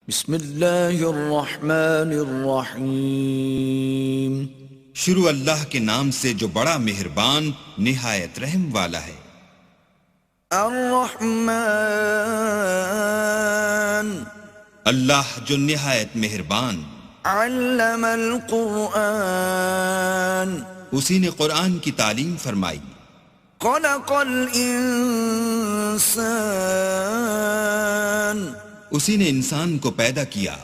بسم اللہ الرحمن الرحیم۔ شروع اللہ کے نام سے جو بڑا مہربان نہایت رحم والا ہے۔ الرحمن، اللہ جو نہایت مہربان، علم القرآن، اسی نے قرآن کی تعلیم فرمائی۔ خلق الانسان، اسی نے انسان کو پیدا کیا۔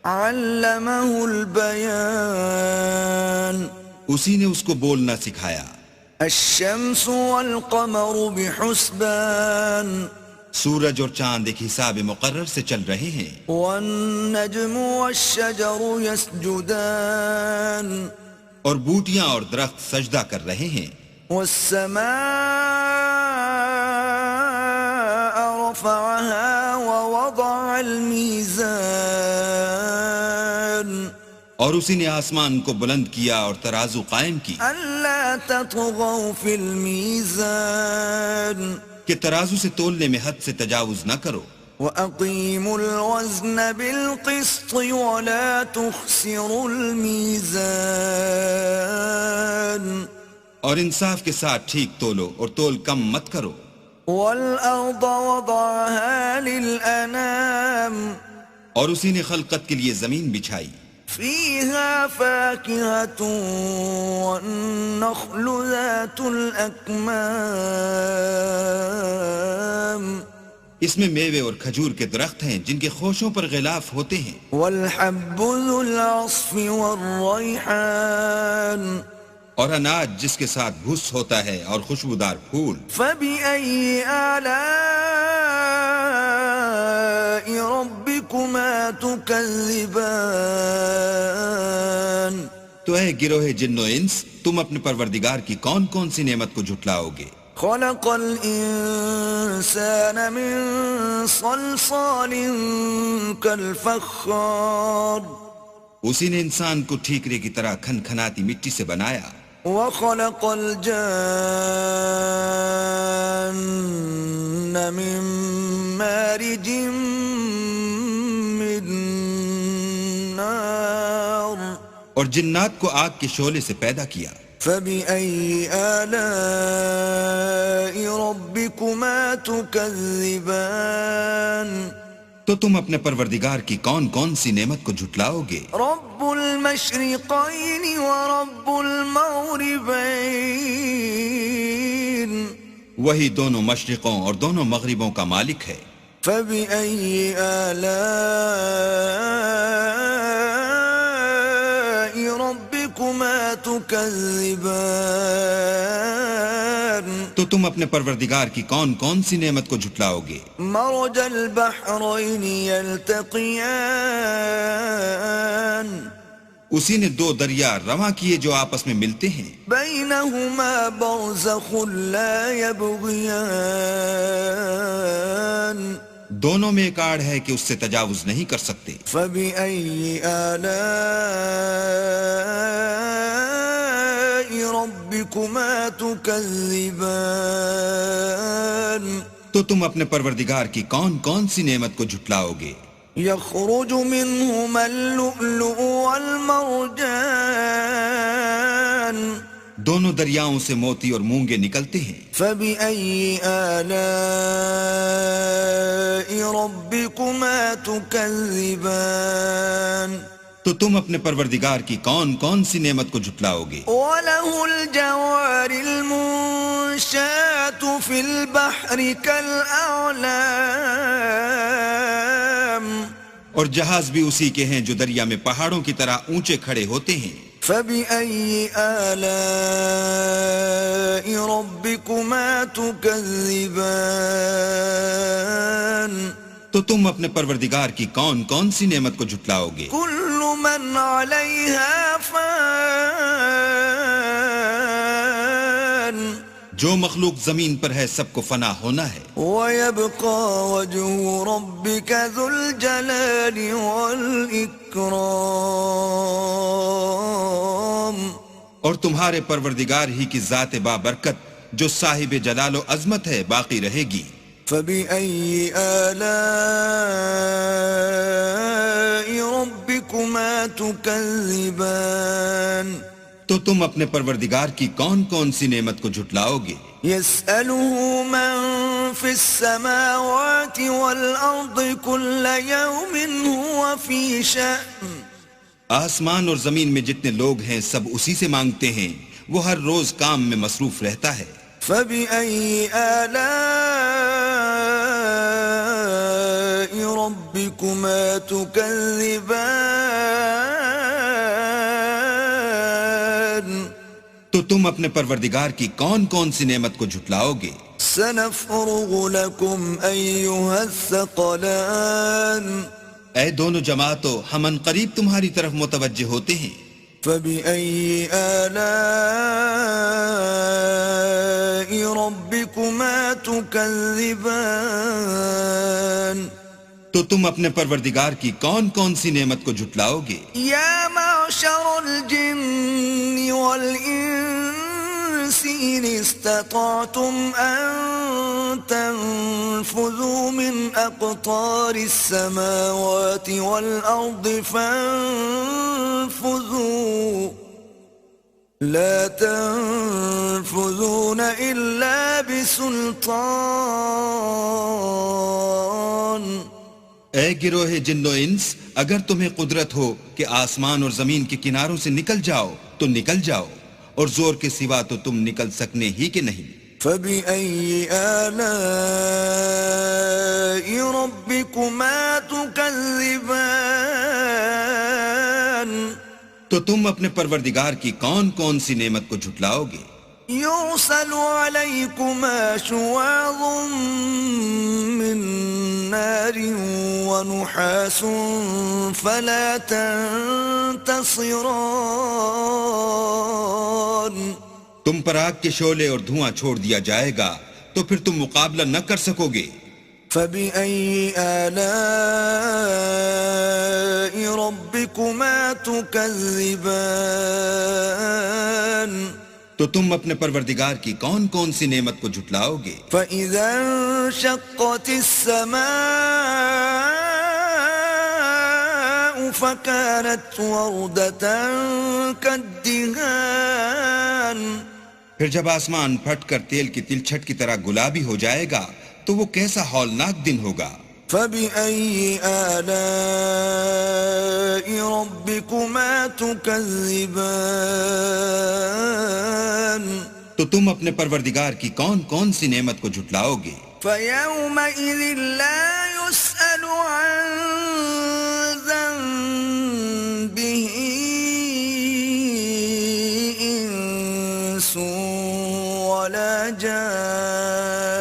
علمہ البیان، اسی نے اس کو بولنا سکھایا۔ الشمس والقمر بحسبان، سورج اور چاند ایک حساب مقرر سے چل رہے ہیں۔ والنجم والشجر يسجدان، اور بوٹیاں اور درخت سجدہ کر رہے ہیں۔ والسماء رفعها ووضع الميزان، اور اسی نے آسمان کو بلند کیا اور ترازو قائم کی ألا تطغوا في الميزان، کہ ترازو سے تولنے میں حد سے تجاوز نہ کرو۔ وَأَقِيمُوا الْوَزْنَ بِالْقِسْطِ وَلَا تُخْسِرُوا الْمِيزَانَ، اور انصاف کے ساتھ ٹھیک تولو اور تول کم مت کرو۔ وَالْأَرْضَ وَضَعَهَا لِلْأَنَامِ، اور اسی نے خلقت کے لیے زمین بچھائی۔ فِيهَا فَاكِهَةٌ وَالنَّخْلُ ذَاتُ الْأَكْمَامِ، اس میں میوے اور کھجور کے درخت ہیں جن کے خوشوں پر غلاف ہوتے ہیں۔ وَالْحَبُّ ذُو الْعَصْفِ وَالرَّيْحَانِ، اور اناج جس کے ساتھ بھس ہوتا ہے اور خوشبودار پھول۔ فَبِأَيِّ آلَاءِ رَبِّكُمَا تُكَذِّبَانِ، تو اے گروہ جن و انس، تم اپنے پروردگار کی کون کون سی نعمت کو جھٹلاؤ گے؟ خلق الانسان من صلصال كالفخار، اسی نے انسان کو ٹھیکرے کی طرح کھن کھناتی مٹی سے بنایا۔ وخلق الجان من مارج من نار، اور جنات کو آگ کے شعلے سے پیدا کیا۔ فَبِأَيِّ آلَاءِ رَبِّكُمَا تُكَذِّبَانِ، تو تم اپنے پروردگار کی کون کون سی نعمت کو جھٹلاؤ گے؟ رب المشرقین ورب المغربین، وہی دونوں مشرقوں اور دونوں مغربوں کا مالک ہے۔ فَبِأَيِّ آلَاءِ رَبِّكُمَا تُكَذِّبَانِ، تو تم اپنے پروردگار کی کون کون سی نعمت کو جھٹلاؤ گے؟ مرج البحرین یلتقیان، اسی نے دو دریا رواں کیے جو آپس میں ملتے ہیں۔ بینہما برزخ لا یبغیان، دونوں میں ایک آڑ ہے کہ اس سے تجاوز نہیں کر سکتے۔ فَبِأَيِّ آلَاءِ رَبِّكُمَا تُكَذِّبَانِ، تو تم اپنے پروردگار کی کون کون سی نعمت کو جھٹلاؤ گے؟ يخرج منهما اللؤلؤ والمرجان، دونوں دریاؤں سے موتی اور مونگے نکلتے ہیں۔ فَبِأَيِّ آلَاءِ رَبِّكُمَا تُكَذِّبَانِ، تو تم اپنے پروردگار کی کون کون سی نعمت کو جھٹلاؤ گے؟ وَلَهُ الْجَوَارِ الْمُنشَآتُ فِي الْبَحْرِ كَالْأَعْلَامِ، اور جہاز بھی اسی کے ہیں جو دریا میں پہاڑوں کی طرح اونچے کھڑے ہوتے ہیں۔ فَبِأَيِّ آلَاءِ رَبِّكُمَا تُكَذِّبَانِ، تو تم اپنے پروردگار کی کون کون سی نعمت کو جھٹلاؤ گے؟ كُلُّ مَنْ عَلَيْهَا فَانٍ، جو مخلوق زمین پر ہے سب کو فنا ہونا ہے۔ وَيَبْقَى وَجْهُ رَبِّكَ ذُو الْجَلَالِ وَالْإِكْرَامِ، اور تمہارے پروردگار ہی کی ذات بابرکت جو صاحب جلال و عظمت ہے باقی رہے گی۔ فَبِأَيِّ آلَاءِ ربكما تكذبان تو تم اپنے پروردگار کی کون کون سی نعمت کو جھٹلاؤ گے؟ يسأله من في السماوات والأرض كل يوم هو في شأن آسمان اور زمین میں جتنے لوگ ہیں سب اسی سے مانگتے ہیں، وہ ہر روز کام میں مصروف رہتا ہے۔ فبأي آلاء ربكما تكذبان تو تم اپنے پروردگار کی کون کون سی نعمت کو جھٹلاؤ گے؟ سنفرغ لكم أيها الثقلان اے دونوں جماعتوں، ہم ان قریب تمہاری طرف متوجہ ہوتے ہیں۔ فبأي آلاء ربكما تكذبان تو تم اپنے پروردگار کی کون کون سی نعمت کو جھٹلاؤ گے؟ يا معشر الجن والإنس إن استطعتم أن تنفذوا من أقطار السماوات والأرض فانفذوا لا تنفذون إلا بسلطان اے گروہ جن و انس، اگر تمہیں قدرت ہو کہ آسمان اور زمین کے کناروں سے نکل جاؤ تو نکل جاؤ، اور زور کے سوا تو تم نکل سکنے ہی کہ نہیں۔ فبأي آلاء ربكما تكذبان تو تم اپنے پروردگار کی کون کون سی نعمت کو جھٹلاؤ گے؟ يرسل عليكما شواظ من نار ونحاس فلا تنتصران تم پر آگ کے شعلے اور دھواں چھوڑ دیا جائے گا تو پھر تم مقابلہ نہ کر سکو گے۔ فبأي آلاء ربكما تكذبان تو تم اپنے پروردگار کی کون کون سی نعمت کو جھٹلاؤ گے؟ فإذا انشقت السماء فكانت وردة كالدهان پھر جب آسمان پھٹ کر تیل کی تلچھٹ کی طرح گلابی ہو جائے گا تو وہ کیسا ہولناک دن ہوگا۔ فبأي آلاء ربكما تكذبان تو تم اپنے پروردگار کی کون کون سی نعمت کو جھٹلاؤ گے؟ فيومئذ لا يسأل عن ذنبه إنس ولا جان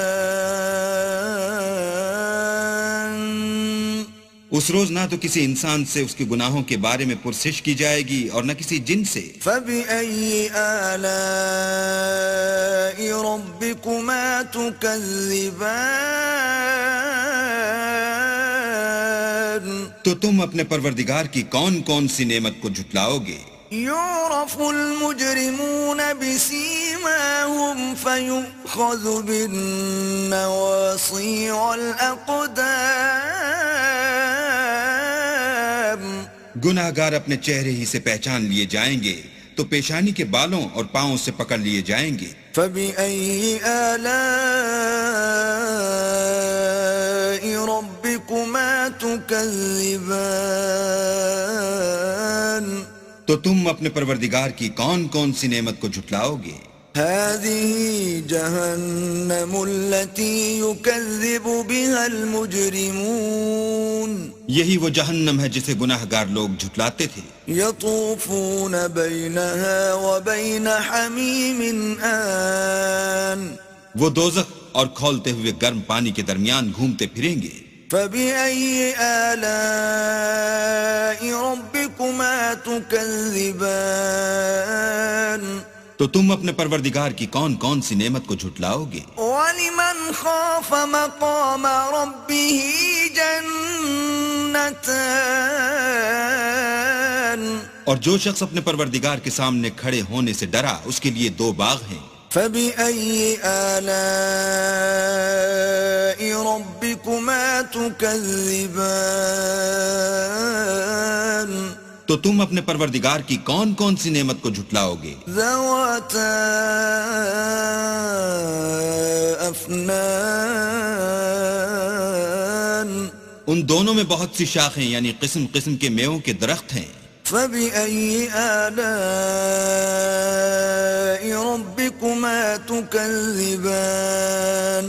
اس روز نہ تو کسی انسان سے اس کے گناہوں کے بارے میں پرسش کی جائے گی اور نہ کسی جن سے۔ فبأي آلاء ربكما تكذبان تو تم اپنے پروردگار کی کون کون سی نعمت کو جھٹلاؤ گے؟ يعرف المجرمون بسيماهم فيؤخذ بالنواصي والأقدام گناہ گار اپنے چہرے ہی سے پہچان لیے جائیں گے تو پیشانی کے بالوں اور پاؤں سے پکڑ لیے جائیں گے۔ فبأي آلاء ربكما تكذبان تو تم اپنے پروردگار کی کون کون سی نعمت کو جھٹلاؤ گے؟ هذه جهنم التي يكذب بها المجرمون یہی وہ جہنم ہے جسے گناہ گار لوگ جھٹلاتے تھے۔ يطوفون بينها وبين حميم آن وہ دوزخ اور کھولتے ہوئے گرم پانی کے درمیان گھومتے پھریں گے۔ فبأي آلاء ربكما تكذبان تو تم اپنے پروردگار کی کون کون سی نعمت کو جھٹلاؤ گے؟ ولمن خاف مقام ربه جنتان اور جو شخص اپنے پروردگار کے سامنے کھڑے ہونے سے ڈرا اس کے لیے دو باغ ہیں۔ فبأي آلاء ربكما تكذبان تو تم اپنے پروردگار کی کون کون سی نعمت کو جھٹلاؤ گے؟ ذواتا افنان ان دونوں میں بہت سی شاخیں یعنی قسم قسم کے میووں کے درخت ہیں. فبأي آلاء ربكما تكذبان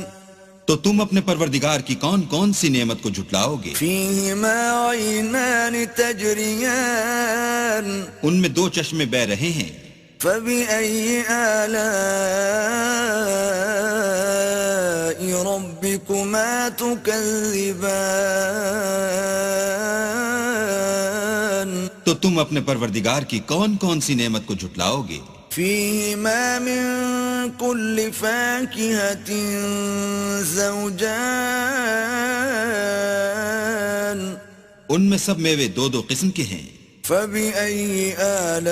تو تم اپنے پروردگار کی کون کون سی نعمت کو جھٹلاؤ گے؟ فيهما عينان تجريان ان میں دو چشمے بہہ رہے ہیں. فبأي آلاء ربكما تكذبان تو تم اپنے پروردگار کی کون کون سی نعمت کو جھٹلاؤ گے؟ فيهما من كل فاكهة زوجان ان میں سب میوے دو دو قسم کے ہیں. فبأي آلاء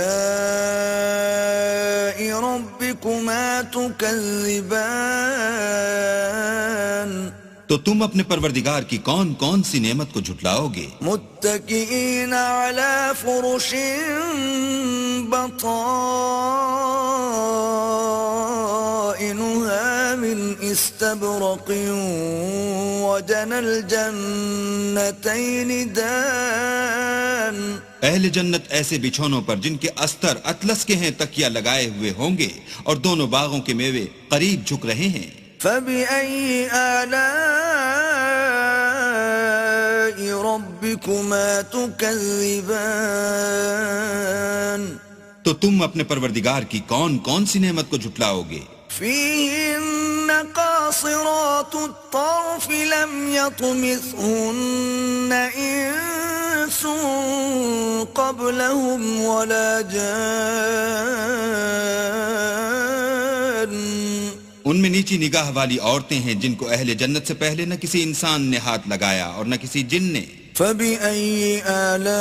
ربكما تكذبان تو تم اپنے پروردگار کی کون کون سی نعمت کو جھٹلاؤ گے؟ متكئين على فرش بطائنها من استبرق وجنى الجنتين دان اہل جنت ایسے بچھونوں پر جن کے استر اطلس کے ہیں تکیہ لگائے ہوئے ہوں گے اور دونوں باغوں کے میوے قریب جھک رہے ہیں. فبأي آلاء ربكما تكذبان تو تم اپنے پروردگار کی کون کون سی نعمت کو جھٹلاؤ گے؟ فيهن قاصرات الطرف لم يطمثهن إنس قبلهم ولا جان ان میں نیچی نگاہ والی عورتیں ہیں جن کو اہل جنت سے پہلے نہ کسی انسان نے ہاتھ لگایا اور نہ کسی جن نے. فبأي آلاء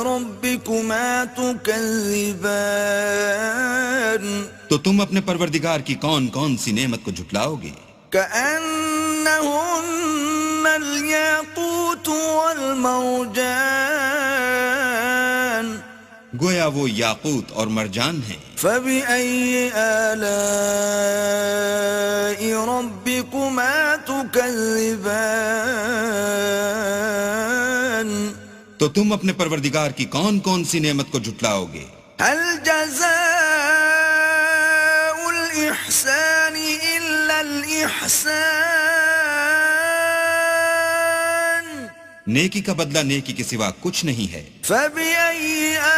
ربكما تكذبان تو تم اپنے پروردگار کی کون کون سی نعمت کو جھٹلاؤ گے؟ كأنهن الياقوت والمرجان گویا وہ یاقوت اور مرجان ہیں. فبأي آلاء ربكما تكذبان تو تم اپنے پروردگار کی کون کون سی نعمت کو جھٹلاؤ گے؟ هل جزاء الإحسان إلا الإحسان نیکی کا بدلہ نیکی کے سوا کچھ نہیں ہے. فبأي آلاء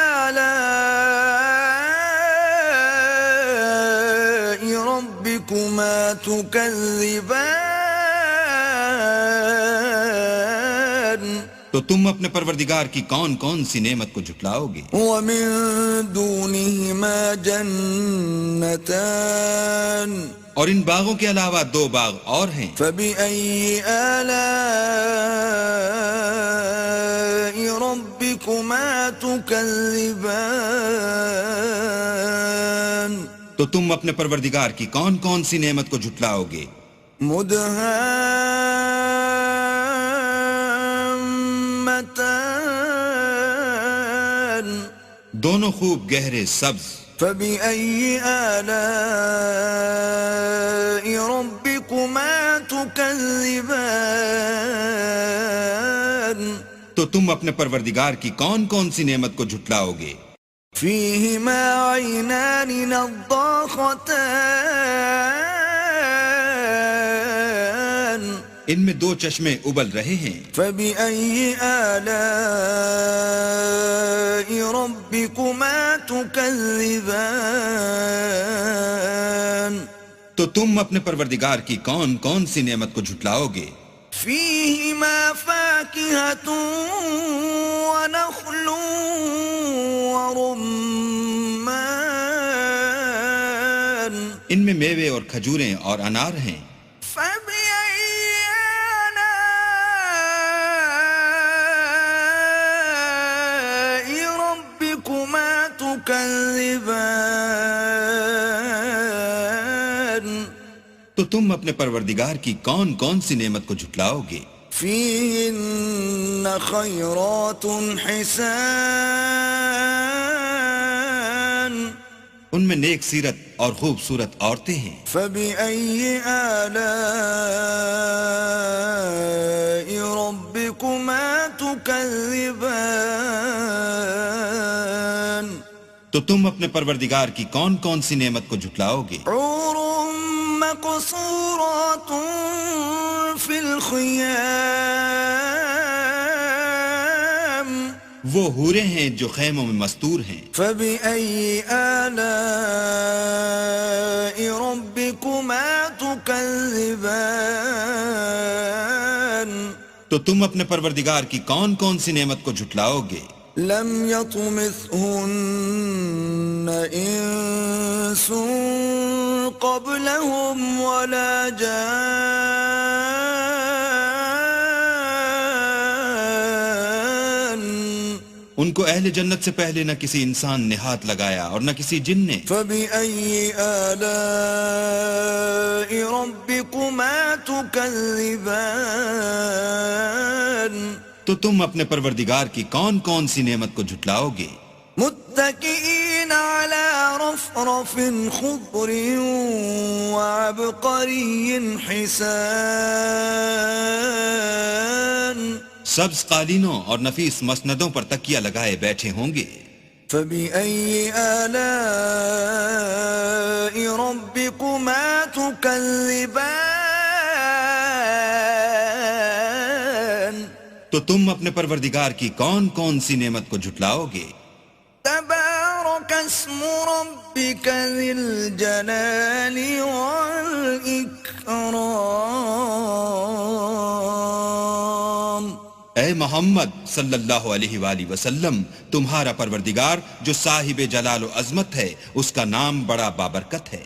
ربكما تكذبان تو تم اپنے پروردگار کی کون کون سی نعمت کو جھٹلاؤ گے؟ ومن دونهما جنتان اور ان باغوں کے علاوہ دو باغ اور ہیں. فبأي آلاء ربكما تكذبان تو تم اپنے پروردگار کی کون کون سی نعمت کو جھٹلاؤ گے؟ مدهامتان دونوں خوب گہرے سبز. فبأي آلاء ربكما تكذبان تو تم اپنے پروردگار کی کون کون سی نعمت کو جھٹلاؤ گے؟ فيهما عينان نضاختان ان میں دو چشمے ابل رہے ہیں. فبأي آلاء ربكما تكذبان تو تم اپنے پروردگار کی کون کون سی نعمت کو جھٹلاؤ گے؟ فيهما فاكهة ونخل ورمان ان میں میوے اور کھجوریں اور انار ہیں. فبأي آلاء ربكما تكذبان تو تم اپنے پروردگار کی کون کون سی نعمت کو جھٹلاؤ گے؟ فيهن خيرات حسان ان میں نیک سیرت اور خوبصورت عورتیں ہیں. فبأي آلاء ربكما تكذبان تو تم اپنے پروردگار کی کون کون سی نعمت کو جھٹلاؤ گے؟ حور مقصورات في الخيام وہ حوریں ہیں جو خیموں میں مستور ہیں. فبأي آلاء ربكما تكذبان تو تم اپنے پروردگار کی کون کون سی نعمت کو جھٹلاؤ گے؟ لم يطمثهن انس قبلهم ولا جان ان کو اہل جنت سے پہلے نہ کسی انسان نے ہاتھ لگایا اور نہ کسی جن نے. فبأي آلاء ربكما تكذبان تو تم اپنے پروردگار کی کون کون سی نعمت کو جھٹلاؤ گے؟ متكئين على رفرف خضر وعبقري حسان سبز قالینوں اور نفیس مسندوں پر تکیہ لگائے بیٹھے ہوں گے. فبأي آلاء ربكما تكذبان تو تم اپنے پروردگار کی کون کون سی نعمت کو جھٹلاؤ گے؟ تبارك اسم ربك ذي الجلال والإكرام اے محمد صلی اللہ علیہ وآلہ وسلم، تمہارا پروردگار جو صاحب جلال و عظمت ہے، اس کا نام بڑا بابرکت ہے.